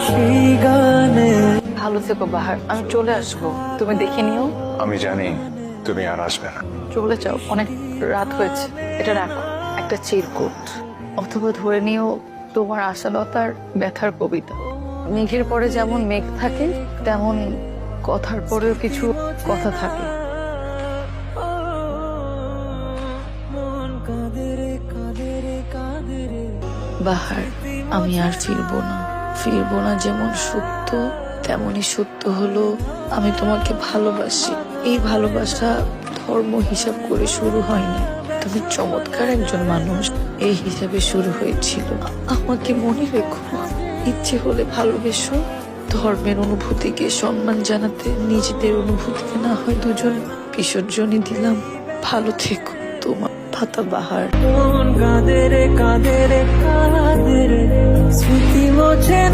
সেই গানে। ভালো থেকো বাহার, আমি চলে আসবো, তুমি দেখে নিও। আমি জানি তুমি আর আসবে না। চলে যাও, অনেক রাত হয়েছে। এটা রাখো, একটা চিরকুট, অথবা ধরে নিও তোমার আশালতার ব্যথার কবিতা। মেঘের পরে যেমন মেঘ থাকে, তেমন কথার পরেও কিছু কথা থাকে। বাহার, আমি আর ফিরবো না যেমন সত্য, তেমনই সত্য হলো আমি তোমাকে ভালোবাসি। এই ভালোবাসা ধর্ম হিসাব করে শুরু হয়নি, তুমি চমৎকার একজন মানুষ এই হিসাবে শুরু হয়েছিল। আমাকে মনে রেখো, ইচ্ছে হলে ভালোবেসো। ধর্মের অনুভূতিকে সম্মান জানাতে নিজেদের অনুভূতিকে না হয় দুজন বিসর্জনই দিলাম। ভালো থেকো, তোমার পাতা বাহার। মন কাঁদে রে, স্মৃতি মোছে না।